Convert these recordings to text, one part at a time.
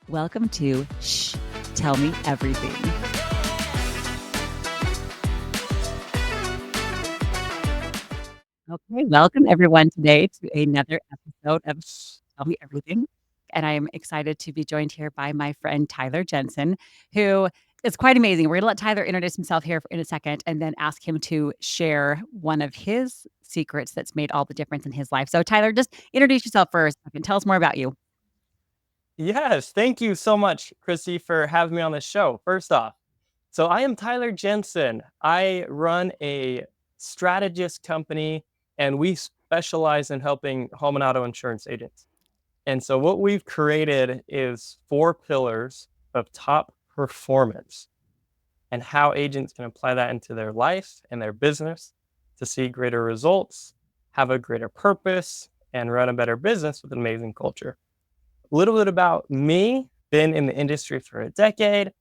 Welcome to Shh, Tell Me Everything. Okay, welcome everyone today to another episode of Shh, Tell Me Everything. And I'm excited to be joined here by my friend Tyler Jensen, who is quite amazing. We're going to let Tyler introduce himself here in a second and then ask him to share one of his secrets that's made all the difference in his life. So, Tyler, just introduce yourself first and tell us more about you. Yes, thank you so much, Kristy, for having me on the show. First off, so I am Tyler Jensen. I run a strategist company, and we specialize in helping home and auto insurance agents. And so what we've created is 4 pillars of top performance and how agents can apply that into their life and their business to see greater results, have a greater purpose, and run a better business with an amazing culture. A little bit about me: been in the industry for a decade,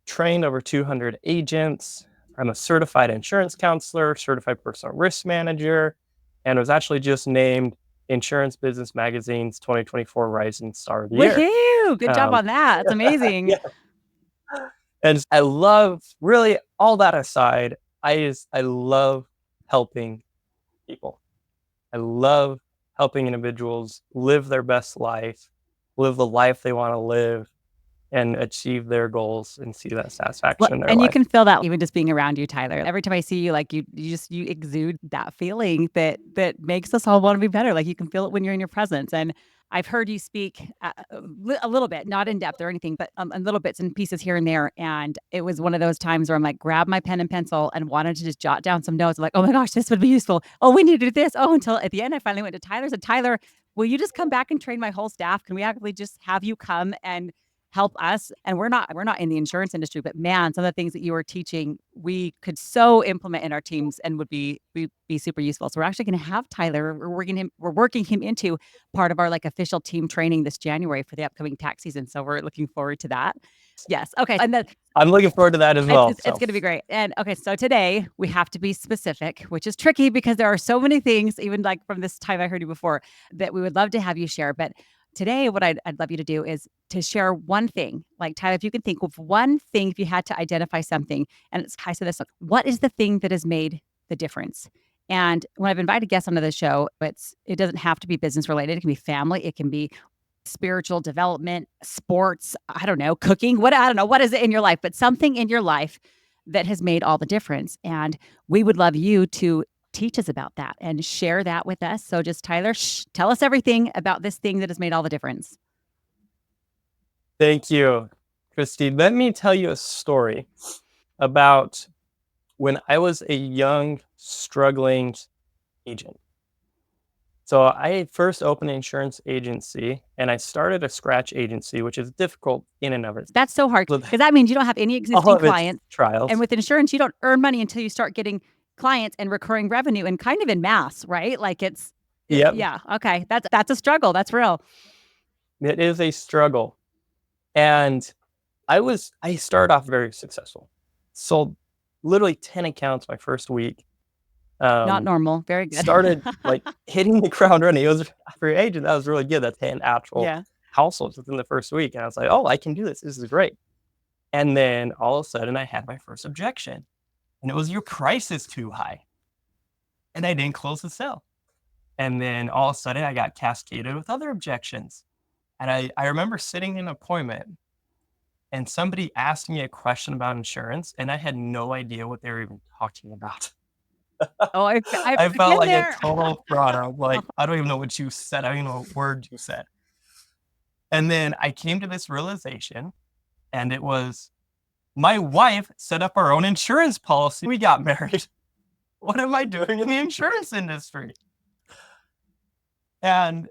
trained over 200 agents. I'm a certified insurance counselor, certified personal risk manager, and was actually just named Insurance Business Magazine's 2024 Rising Star of the Year. Woohoo! Good job Um, on that. That's amazing. yeah, and I love, really, all that aside, I love helping people. I love helping individuals live their best life, live the life they want to live, and achieve their goals and see that Well, satisfaction in their and you life. can feel that even just being around you, Tyler. Every time I see you, like you exude that feeling that makes us all want to be better. Like you can feel it when you're in your presence. And I've heard you speak a little bit, not in depth or anything, but a little bits and pieces here and there. And it was one of those times where I'm like, grab my pen and pencil and wanted to just jot down some notes. I'm like, oh my gosh, this would be useful. Oh, we need to do this. Oh, until at the end, I finally went to Tyler. Said, Tyler, will you just come back and train my whole staff? Can we actually just have you come and help us? And we're not in the insurance industry, but man, some of the things that you were teaching we could so implement in our teams and would be super useful. So we're actually going to have Tyler, we're working him into part of our like official team training this January for the upcoming tax season, so we're looking forward to that. Yes, okay. And then I'm looking forward to that as it's, well. it's, it's So going to be great. And okay, so today we have to be specific, which is tricky because there are so many things, even like from this time I heard you before, that we would love to have you share. But today, what I'd love you to do is to share one thing. Like, Tyler, if you can think of one thing, if you had to identify something, and it's, I said this, like, what is the thing that has made the difference? And when I've invited guests onto the show, it doesn't have to be business related. It can be family. It can be spiritual development, sports, I don't know, cooking, I don't know, what is it in your life, but something in your life that has made all the difference. And we would love you to teach us about that and share that with us. So just Tyler, tell us everything about this thing that has made all the difference. thank you, Christy. Let me tell you a story about when I was a young, struggling agent. So I first opened an insurance agency, and I started a scratch agency, which is difficult in and of That's so hard itself. because that means you don't have any All existing of its clients. And trials. with insurance, you don't earn money until you start getting clients and recurring revenue and kind of in mass, right? Like Yep, yeah, okay. That's a struggle. That's real. it is a struggle. And I started off very successful. Sold literally 10 accounts my first week. Not normal. Very good. Started like hitting the ground running. It was, for your agent, that was really good. That's 10 actual Yeah. households within the first week. And I was like, oh, I can do this. This is great. And then all of a sudden I had my first objection. And it was, your price is too high. And I didn't close the sale. And then all of a sudden I got cascaded with other objections. And I remember sitting in an appointment, and somebody asked me a question about insurance, and I had no idea what they were even talking about. Oh, I've I felt been like a there. total fraud. I'm like, I don't even know what you said. I don't even know what word you said. And then I came to this realization, and it was, my wife set up our own insurance policy. We got married. What am I doing in the insurance industry? And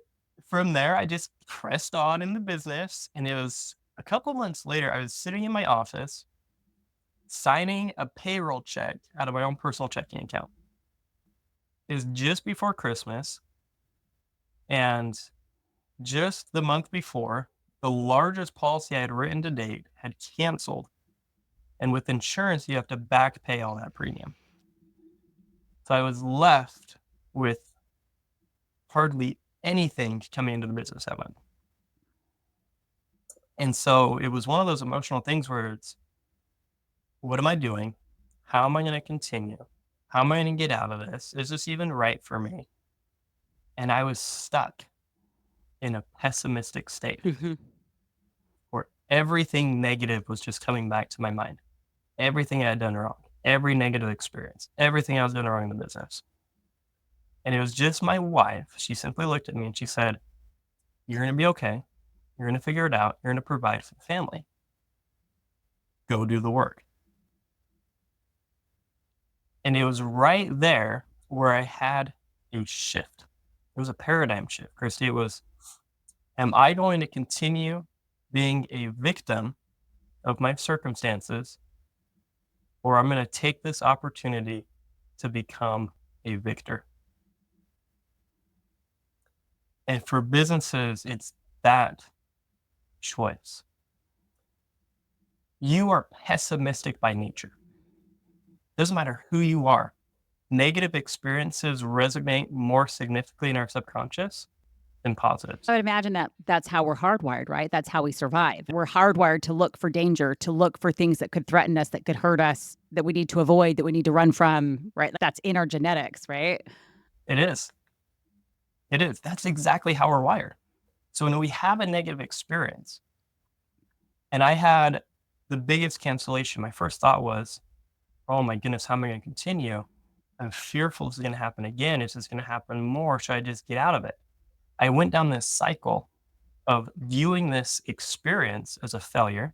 from there, I just pressed on in the business. And it was a couple months later, I was sitting in my office signing a payroll check out of my own personal checking account. It was just before Christmas. And just the month before, the largest policy I had written to date had canceled. And with insurance, you have to back pay all that premium. So I was left with hardly anything coming into the business that month. And so it was one of those emotional things where it's, what am I doing? How am I going to continue? How am I going to get out of this? Is this even right for me? And I was stuck in a pessimistic state Mhm. where everything negative was just coming back to my mind. Everything I had done wrong, every negative experience, everything I was doing wrong in the business. And it was just my wife. She simply looked at me and she said, "You're going to be okay. You're going to figure it out. You're going to provide for the family. Go do the work." And it was right there where I had a shift. It was a paradigm shift, Kristy. It was, am I going to continue being a victim of my circumstances, or I'm going to take this opportunity to become a victor? And for businesses, it's that choice. You are pessimistic by nature. Doesn't matter who you are. Negative experiences resonate more significantly in our subconscious than positives. I would imagine that that's how we're hardwired, right? That's how we survive. We're hardwired to look for danger, to look for things that could threaten us, that could hurt us, that we need to avoid, that we need to run from, right? That's in our genetics, right? It is. It is. That's exactly how we're wired. So when we have a negative experience, and I had the biggest cancellation, my first thought was, oh my goodness, how am I going to continue? I'm fearful this is going to happen again. Is this going to happen more? Should I just get out of it? I went down this cycle of viewing this experience as a failure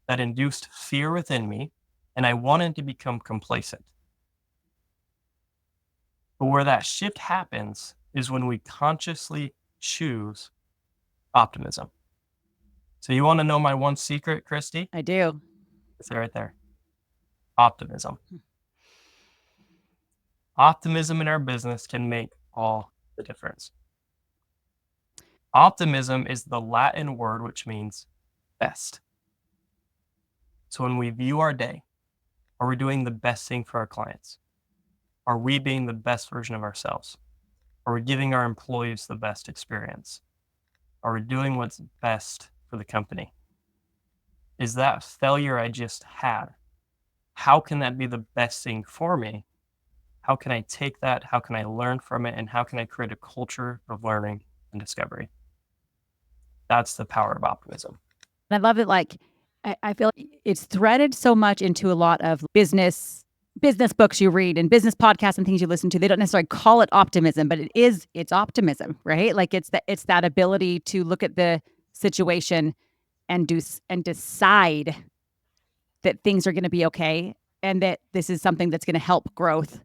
that induced fear within me, and I wanted to become complacent. But where that shift happens is when we consciously choose optimism. So you want to know my one secret, Kristy? I do. It's right there. Optimism. Optimism in our business can make all the difference. Optimism is the Latin word which means best. So when we view our day, are we doing the best thing for our clients? Are we being the best version of ourselves? Are we giving our employees the best experience? Are we doing what's best for the company? Is that failure I just had, how can that be the best thing for me? How can I take that? How can I learn from it? And how can I create a culture of learning and discovery? That's the power of optimism. And I love it. Like, I feel like it's threaded so much into a lot of business books you read and business podcasts and things you listen to. They don't necessarily call it optimism, but it's optimism, right? Like it's that ability to look at the situation and decide that things are going to be okay and that this is something that's going to help growth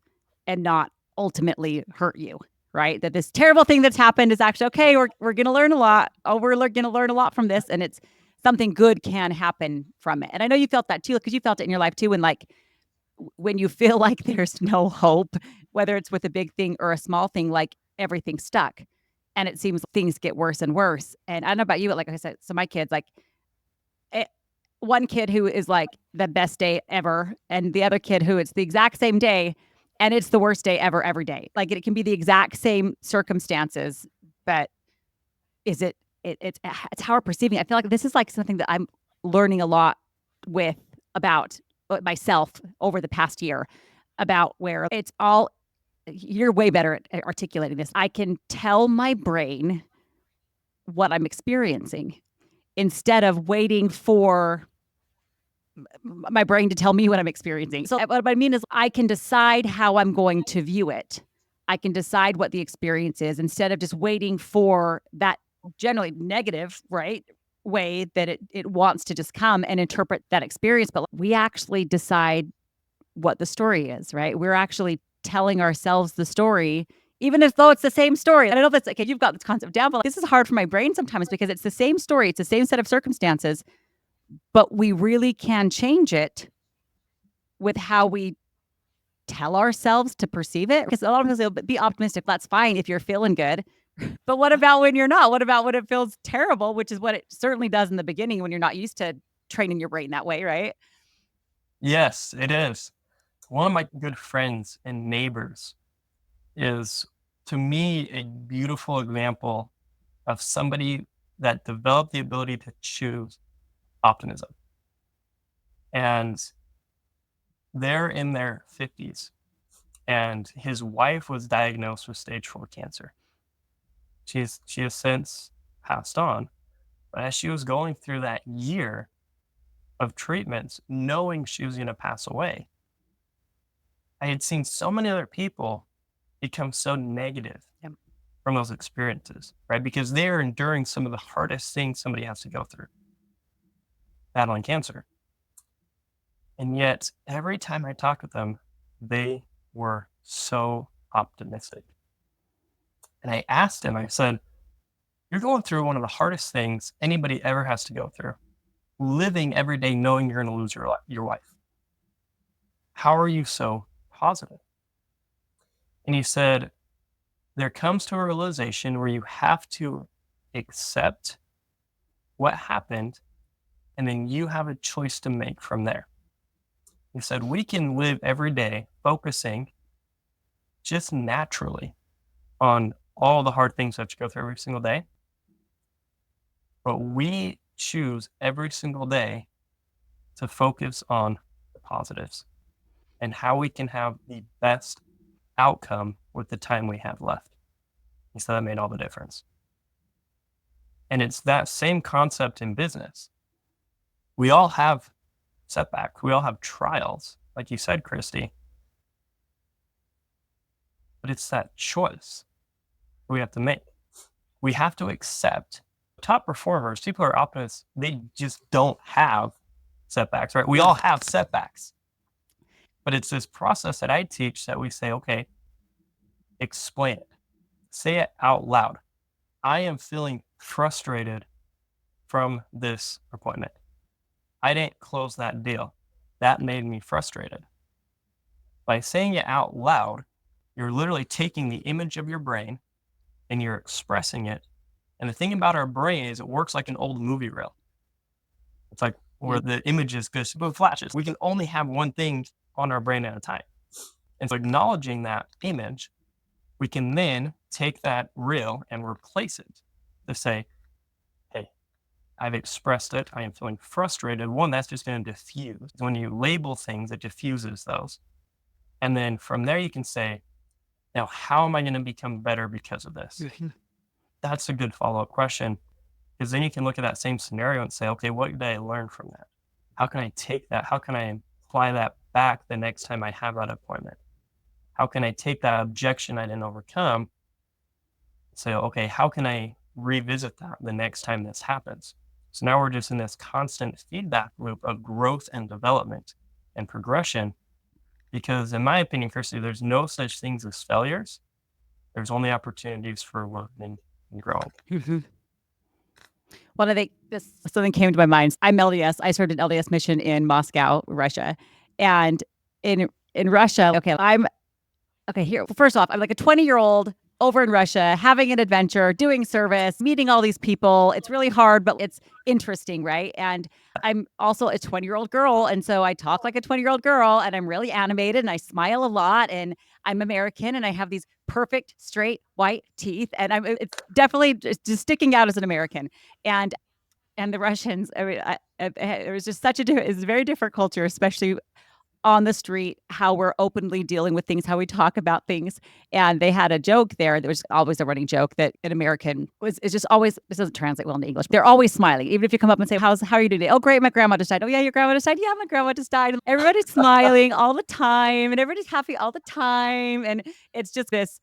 and not ultimately hurt you, right? That this terrible thing that's happened is actually okay. We're going to learn a lot. Oh, we're going to learn a lot from this, and it's something good can happen from it. And I know you felt that too, because you felt it in your life too. And like when you feel like there's no hope, whether it's with a big thing or a small thing, like everything's stuck, and it seems things get worse and worse. And I don't know about you, but like I said, so my kids, like one kid who is like the best day ever, and the other kid who it's the exact same day, and it's the worst day ever every day. Like it can be the exact same circumstances, but is it's how we're perceiving it. I feel like this is like something that I'm learning a lot with about myself over the past year, about where it's all, you're way better at articulating this. I can tell my brain what I'm experiencing instead of waiting for my brain to tell me what I'm experiencing. So what I mean is I can decide how I'm going to view it. I can decide what the experience is instead of just waiting for that generally negative, right, way that it wants to just come and interpret that experience. But we actually decide what the story is, right? We're actually telling ourselves the story, even if though it's the same story. I don't know if it's okay, you've got this concept down, but like, this is hard for my brain sometimes because it's the same story, it's the same set of circumstances, but we really can change it with how we tell ourselves to perceive it. Because a lot of us will be optimistic. That's fine if you're feeling good. But what about when you're not? What about when it feels terrible, which is what it certainly does in the beginning when you're not used to training your brain that way, right? Yes, it is. One of my good friends and neighbors is, to me, a beautiful example of somebody that developed the ability to choose Optimism. And they're in their 50s, and his wife was diagnosed with stage 4 cancer. She has since passed on, but as she was going through that year of treatments, knowing she was going to pass away, I had seen so many other people become so negative Yep. from those experiences, right? Because they're enduring some of the hardest things somebody has to go through, battling cancer. And yet, every time I talked with them, they were so optimistic. And I asked him, I said, you're going through one of the hardest things anybody ever has to go through, living every day knowing you're going to lose your wife. How are you so positive? And he said, there comes to a realization where you have to accept what happened, and then you have a choice to make from there. He said, we can live every day focusing just naturally on all the hard things we have to go through every single day. But we choose every single day to focus on the positives and how we can have the best outcome with the time we have left. He said that made all the difference. And it's that same concept in business. We all have setbacks. We all have trials, like you said, Kristy. But it's that choice we have to make. We have to accept top performers, people who are optimists, they just don't have setbacks, right? We all have setbacks. But it's this process that I teach that we say, okay, explain it. Say it out loud. I am feeling frustrated from this appointment. I didn't close that deal. That made me frustrated. By saying it out loud, you're literally taking the image of your brain and you're expressing it. And the thing about our brain is it works like an old movie reel. It's like where the images just flashes. We can only have one thing on our brain at a time. And so acknowledging that image, we can then take that reel and replace it to say, hey, I've expressed it. I am feeling frustrated. One, that's just going to diffuse. When you label things, it diffuses those. And then from there, you can say, now, how am I going to become better because of this? That's a good follow-up question, because then you can look at that same scenario and say, okay, what did I learn from that? How can I take that? How can I apply that back the next time I have that appointment? How can I take that objection I didn't overcome? Say, okay, how can I revisit that the next time this happens? So now we're just in this constant feedback loop of growth and development and progression. Because in my opinion, Kristy, there's no such things as failures. There's only opportunities for learning and growing. Well, I think something came to my mind. I'm LDS. I served an LDS mission in Moscow, Russia. And in Russia, here. First off, I'm like a 20-year-old over in Russia, having an adventure, doing service, meeting all these people. It's really hard, but it's interesting, right? And I'm also a 20-year-old girl. And so I talk like a 20-year-old girl, and I'm really animated and I smile a lot, and I'm American and I have these perfect straight white teeth. And it's definitely just sticking out as an American. And the Russians, I mean, it was just it's a very different culture, especially on the street, how we're openly dealing with things, how we talk about things. And they had a joke there. There was always a running joke that an American is just always, this doesn't translate well into English. They're always smiling. Even if you come up and say, how are you doing today? Oh, great. My grandma just died. Oh yeah, your grandma just died. Yeah, my grandma just died. And everybody's smiling all the time and everybody's happy all the time. And it's just this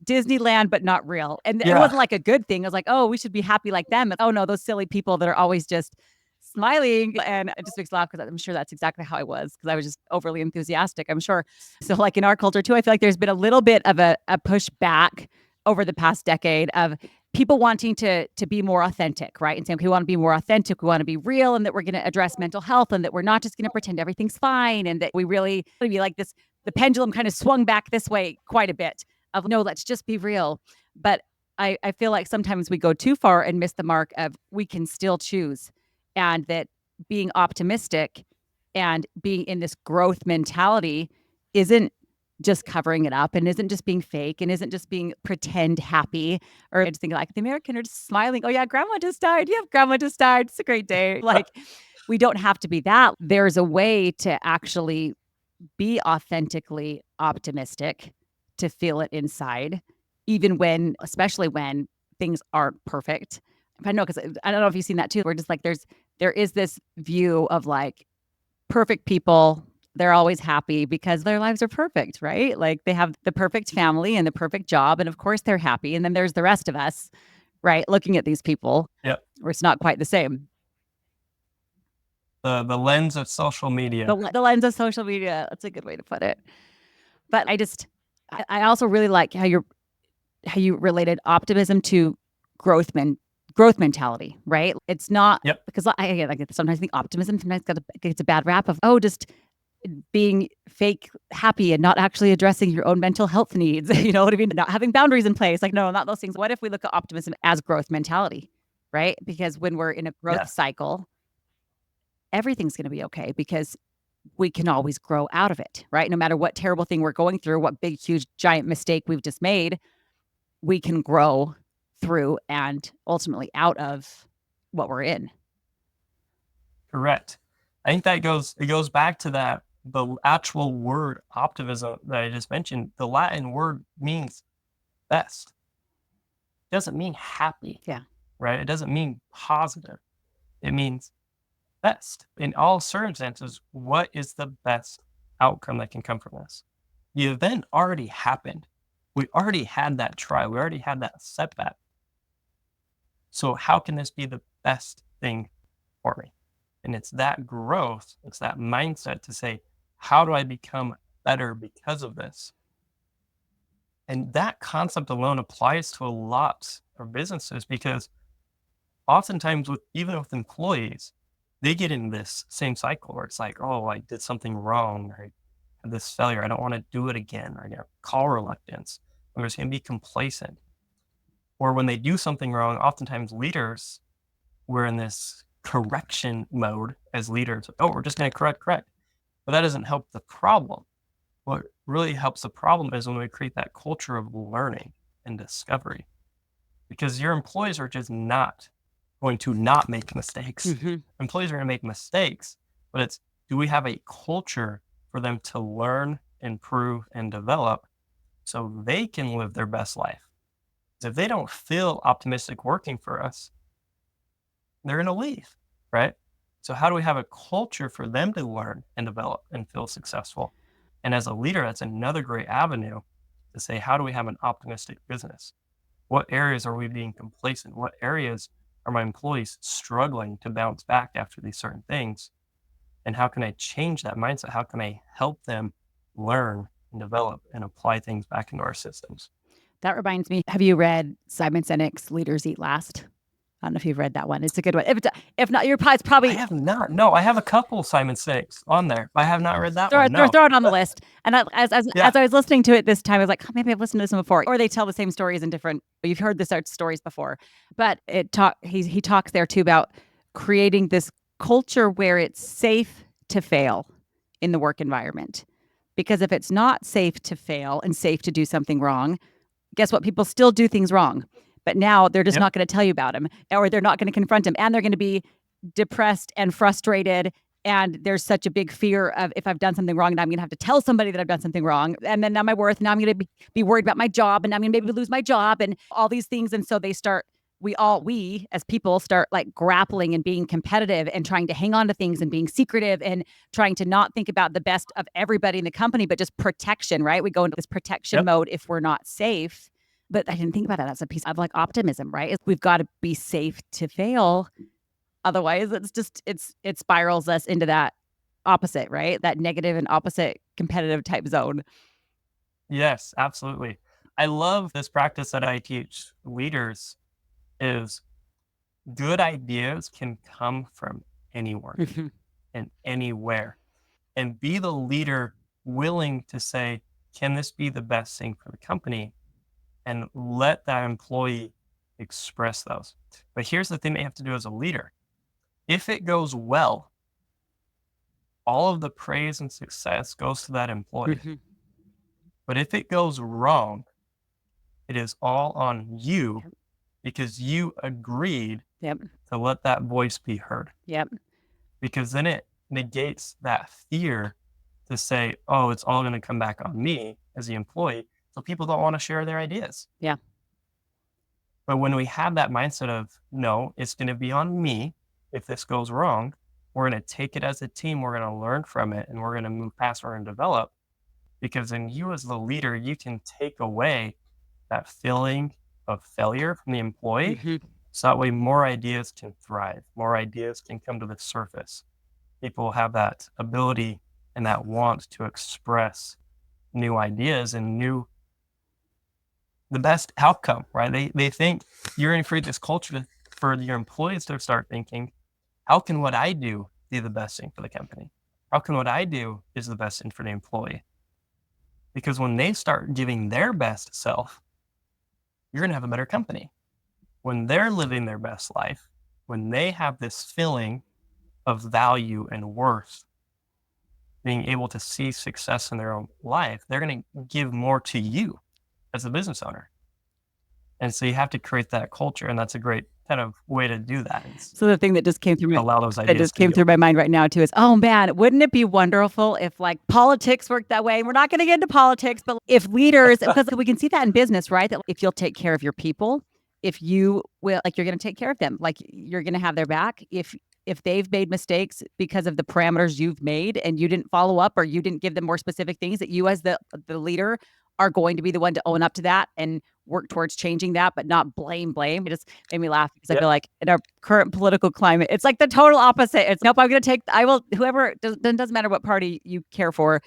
Disneyland, but not real. And it wasn't like a good thing. It was like, oh, we should be happy like them. And, oh no, those silly people that are always just smiling. And it just makes me laugh because I'm sure that's exactly how I was, because I was just overly enthusiastic, I'm sure. So like in our culture too, I feel like there's been a little bit of a pushback over the past decade of people wanting to be more authentic, right? And saying, okay, we want to be more authentic, we want to be real, and that we're going to address mental health, and that we're not just going to pretend everything's fine, and that we really be like this. The pendulum kind of swung back this way quite a bit of, no, let's just be real. But I feel like sometimes we go too far and miss the mark of we can still choose. And that being optimistic and being in this growth mentality isn't just covering it up, and isn't just being fake, and isn't just being pretend happy, or just thinking like the American are just smiling. Oh yeah, grandma just died. Yeah, grandma just died. It's a great day. Like we don't have to be that. There's a way to actually be authentically optimistic, to feel it inside, even when, especially when things aren't perfect. I know, because I don't know if you've seen that too. We're just like, there is this view of like perfect people. They're always happy because their lives are perfect, right? Like they have the perfect family and the perfect job. And of course they're happy. And then there's the rest of us, right? Looking at these people Yep. where it's not quite the same. The lens of social media. The lens of social media. That's a good way to put it. But I also really like how you related optimism to growth mentality, right? It's not Yep. because I like sometimes think optimism sometimes gets a bad rap of just being fake happy and not actually addressing your own mental health needs. You know what I mean? Not having boundaries in place. Like, no, not those things. What if we look at optimism as growth mentality, right? Because when we're in a growth Yes. cycle, everything's going to be okay because we can always grow out of it, right? No matter what terrible thing we're going through, what big, huge, giant mistake we've just made, we can grow through and ultimately out of what we're in. Correct. I think it goes back to that, the actual word optimism that I just mentioned. The Latin word means best. It doesn't mean happy, Yeah. right? It doesn't mean positive. It means best. In all circumstances, what is the best outcome that can come from this? The event already happened. We already had that trial. We already had that setback. So how can this be the best thing for me? And it's that growth, it's that mindset to say, how do I become better because of this? And that concept alone applies to a lot of businesses, because oftentimes even with employees, they get in this same cycle where it's like, oh, I did something wrong, or I had this failure. I don't want to do it again. Or I get call reluctance. I'm just going to be complacent. Or when they do something wrong, oftentimes leaders, we're in this correction mode as leaders. Oh, we're just going to correct. But that doesn't help the problem. What really helps the problem is when we create that culture of learning and discovery, because your employees are just not going to not make mistakes. Mm-hmm. Employees are going to make mistakes, but it's, do we have a culture for them to learn, improve, and develop so they can live their best life? If they don't feel optimistic working for us, they're going to leave, right? So how do we have a culture for them to learn and develop and feel successful? And as a leader, that's another great avenue to say, how do we have an optimistic business? What areas are we being complacent? What areas are my employees struggling to bounce back after these certain things? And how can I change that mindset? How can I help them learn and develop and apply things back into our systems? That reminds me, have you read Simon Sinek's Leaders Eat Last? I don't know if you've read that one. It's a good one. If not, it's I probably have not. No, I have a couple Simon Sinek's on there, but I have not read that throw one. it, No. throw it on the list. And as Yeah. I was listening to it this time, I was like, oh, maybe I've listened to this one before. Or they tell the same stories in different. You've heard the stories before, but he talks there too about creating this culture where it's safe to fail in the work environment. Because if it's not safe to fail and safe to do something wrong, guess what? People still do things wrong, but now they're just Yep. not going to tell you about them, or they're not going to confront them, and they're going to be depressed and frustrated. And there's such a big fear of, if I've done something wrong, and I'm going to have to tell somebody that I've done something wrong, and then now my worth, now I'm going to be worried about my job, and I'm going to maybe lose my job, and all these things. And so we as people start like grappling and being competitive and trying to hang on to things and being secretive and trying to not think about the best of everybody in the company, but just protection, right? We go into this protection Yep. mode if we're not safe. But I didn't think about it as a piece of like optimism, right? We've got to be safe to fail. Otherwise, it spirals us into that opposite, right? That negative and opposite competitive type zone. Yes, absolutely. I love this practice that I teach leaders is good ideas can come from anyone Mhm. and anywhere. And be the leader willing to say, can this be the best thing for the company? And let that employee express those. But here's the thing they have to do as a leader. If it goes well, all of the praise and success goes to that employee. Mhm. But if it goes wrong, it is all on you, because you agreed Yep. to let that voice be heard. Yep. because then it negates that fear to say, oh, it's all going to come back on me as the employee. So people don't want to share their ideas. Yeah. But when we have that mindset of, no, it's going to be on me if this goes wrong, we're going to take it as a team, we're going to learn from it, and we're going to move past, we're going to develop. Because then you, as the leader, you can take away that feeling of failure from the employee. Mhm. So that way, more ideas can thrive, more ideas can come to the surface. People have that ability and that want to express new ideas and the best outcome, right? They think you're going to create this culture for your employees to start thinking, how can what I do be the best thing for the company? How can what I do is the best thing for the employee? Because when they start giving their best self, you're going to have a better company. When they're living their best life, when they have this feeling of value and worth, being able to see success in their own life, they're going to give more to you as a business owner. And so you have to create that culture, and that's a great kind of way to do that. So the thing that just came through Allow those ideas to my mind right now too is, oh man, wouldn't it be wonderful if like politics worked that way? We're not going to get into politics, but if leaders, because we can see that in business, right? That if you'll take care of your people, if you will, like you're going to take care of them, like you're going to have their back. If they've made mistakes because of the parameters you've made and you didn't follow up or you didn't give them more specific things, that you as the leader are going to be the one to own up to that and work towards changing that, but not blame. It just made me laugh because I feel like in our current political climate, it's like the total opposite. It's nope, I'm going to take, I will, whoever, doesn't matter what party you care for,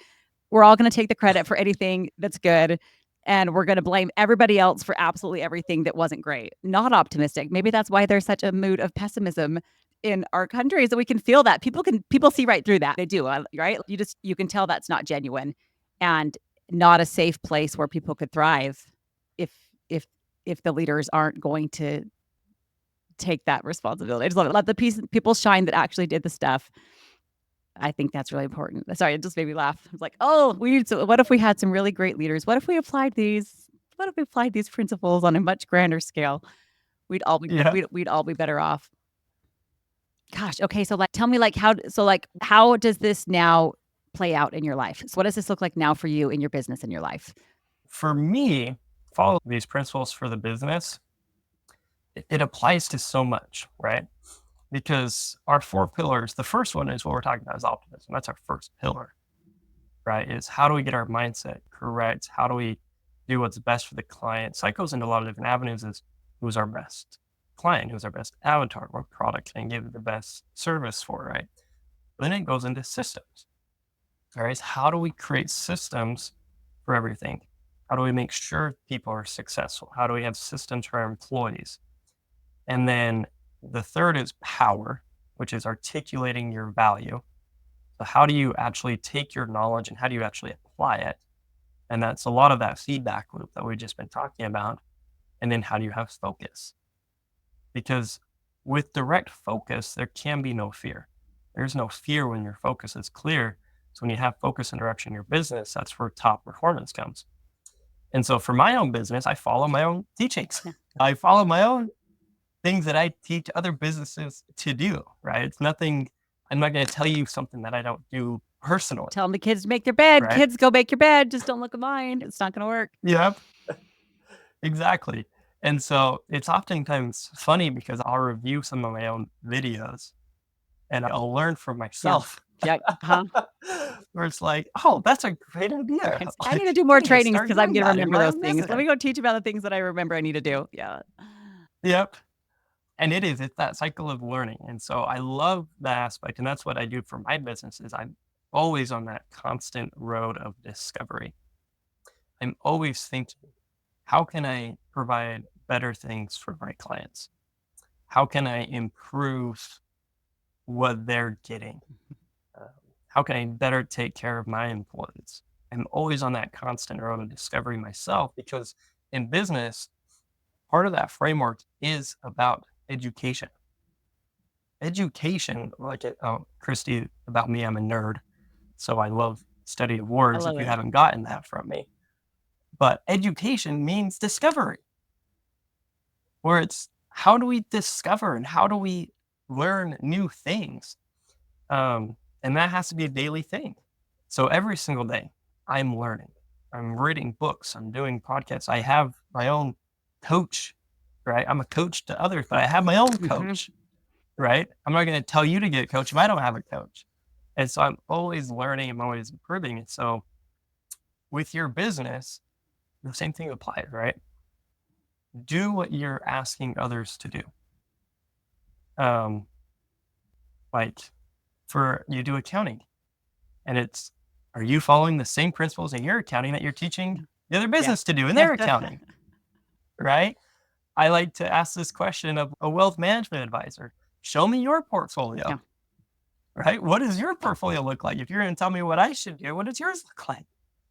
we're all going to take the credit for anything that's good. And we're going to blame everybody else for absolutely everything that wasn't great. Not optimistic. Maybe that's why there's such a mood of pessimism in our country, is that we can feel that. People see right through that. They do, right? You can tell that's not genuine and not a safe place where people could thrive if if if the leaders aren't going to take that responsibility. I just love it. Let the people shine that actually did the stuff. I think that's really important. Sorry, it just made me laugh. I was like, oh, what if we had some really great leaders? What if we applied these principles on a much grander scale? We'd all be we'd all be better off. Gosh, okay. So like tell me how does this now play out in your life? So what does this look like now for you in your business and your life? For me, follow these principles for the business, it applies to so much, right? Because our 4 pillars, the first one is what we're talking about is optimism. That's our first pillar, right? Is how do we get our mindset correct? How do we do what's best for the client? So that goes into a lot of different avenues. Is who's our best client? Who's our best avatar? What product can I give the best service for, right? But then it goes into systems. All right, how do we create systems for everything? How do we make sure people are successful? How do we have systems for our employees? And then the third is power, which is articulating your value. So how do you actually take your knowledge and how do you actually apply it? And that's a lot of that feedback loop that we've just been talking about. And then how do you have focus? Because with direct focus, there can be no fear. There's no fear when your focus is clear. So when you have focus and direction in your business, that's where top performance comes. And so for my own business, I follow my own teachings. Yeah. I follow my own things that I teach other businesses to do, right? It's nothing, I'm not going to tell you something that I don't do personally. Tell them the kids to make their bed. Right? Kids, go make your bed. Just don't look at mine. It's not going to work. Yep. Exactly. And so it's oftentimes funny because I'll review some of my own videos and I'll learn from myself. Yeah. Huh? Where it's like, oh, that's a great idea. I need to do more trainings start because I'm doing going to that in remember my those own things. Let business. me go teach about the things that I remember I need to do. Yeah. Yep. And it's that cycle of learning. And so I love that aspect. And that's what I do for my business is I'm always on that constant road of discovery. I'm always thinking, how can I provide better things for my clients? How can I improve what they're getting? How can I better take care of my employees? I'm always on that constant road of discovery myself because in business, part of that framework is about education. Education, like Kristy, about me, I'm a nerd. So I love study of words if you haven't gotten that from me. But education means discovery, where it's how do we discover and how do we learn new things? And that has to be a daily thing. So every single day, I'm learning. I'm reading books. I'm doing podcasts. I have my own coach, right? I'm a coach to others, but I have my own Mhm. coach, right? I'm not going to tell you to get a coach if I don't have a coach. And so I'm always learning. I'm always improving. And so with your business, the same thing applies, right? Do what you're asking others to do. Um, like for you do accounting, and it's, are you following the same principles in your accounting that you're teaching the other Yeah. business to do in their accounting, right? I like to ask this question of a wealth management advisor. Show me your portfolio, Yeah. right? What does your portfolio look like? If you're going to tell me what I should do, what does yours look like,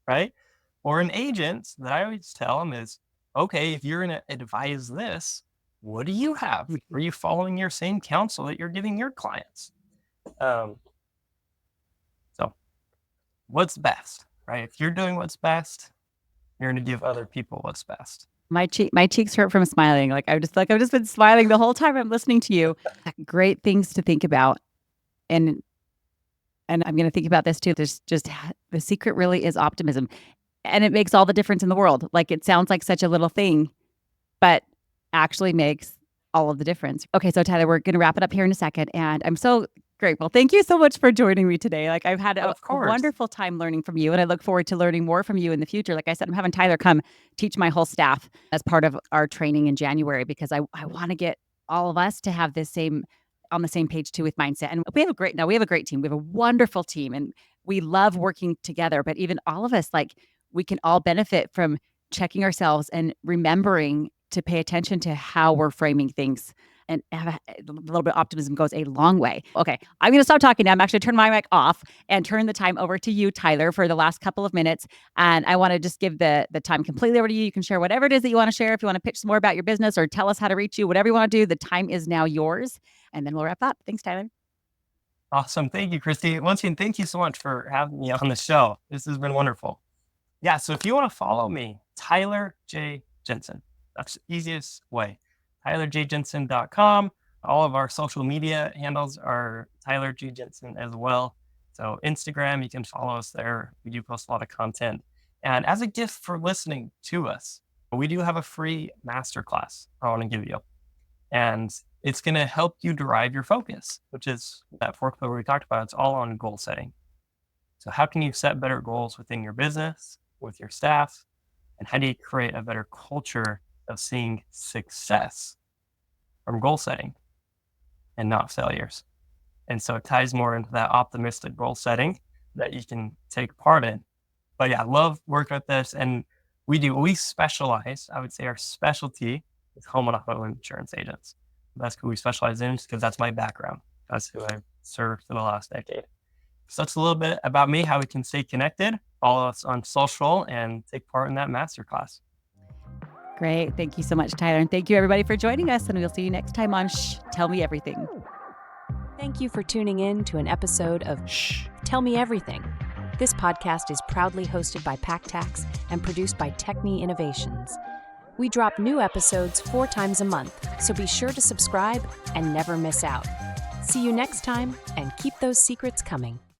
right? Or an agent that I always tell them is, okay, if you're going to advise this, what do you have? Are you following your same counsel that you're giving your clients? Um, so what's best, right? If you're doing what's best, you're going to give other people what's best. My cheeks hurt from smiling. I've just been smiling the whole time I'm listening to you. Great things to think about. And I'm going to think about this too. There's just the secret really is optimism. And it makes all the difference in the world. Like it sounds like such a little thing, but actually makes all of the difference. Okay, so Tyler, we're going to wrap it up here in a second. And I'm so grateful. Thank you so much for joining me today. Like I've had Of a course. wonderful time learning from you, and I look forward to learning more from you in the future. Like I said, I'm having Tyler come teach my whole staff as part of our training in January because I want to get all of us to have this same on the same page too with mindset. And we have a great team. We have a wonderful team, and we love working together. But even all of us, like we can all benefit from checking ourselves and remembering to pay attention to how we're framing things and have a little bit of optimism goes a long way. Okay, I'm going to stop talking now. I'm actually turn my mic off and turn the time over to you, Tyler, for the last couple of minutes. And I want to just give the time completely over to you. You can share whatever it is that you want to share. If you want to pitch some more about your business or tell us how to reach you, whatever you want to do, the time is now yours. And then we'll wrap up. Thanks, Tyler. Awesome. Thank you, Kristy. Once again, thank you so much for having me on the show. This has been wonderful. Yeah. So if you want to follow me, Tyler J. Jensen, that's the easiest way. TylerJJensen.com. All of our social media handles are Tyler G. Jensen as well. So Instagram, you can follow us there. We do post a lot of content. And as a gift for listening to us, we do have a free masterclass I want to give you. And it's going to help you derive your focus, which is that fourth pillar we talked about. It's all on goal setting. So how can you set better goals within your business, with your staff, and how do you create a better culture of seeing success from goal setting and not failures? And so it ties more into that optimistic goal setting that you can take part in. But yeah, I love working with this. And we specialize, I would say our specialty is home and auto insurance agents. That's who we specialize in because that's my background. That's who I've served for the last decade. So that's a little bit about me, how we can stay connected, follow us on social, and take part in that masterclass. Great. Thank you so much, Tyler. And thank you, everybody, for joining us. And we'll see you next time on Shh, Tell Me Everything. Thank you for tuning in to an episode of Shh, Tell Me Everything. This podcast is proudly hosted by PackTax and produced by Techne Innovations. We drop new episodes 4 times a month, so be sure to subscribe and never miss out. See you next time, and keep those secrets coming.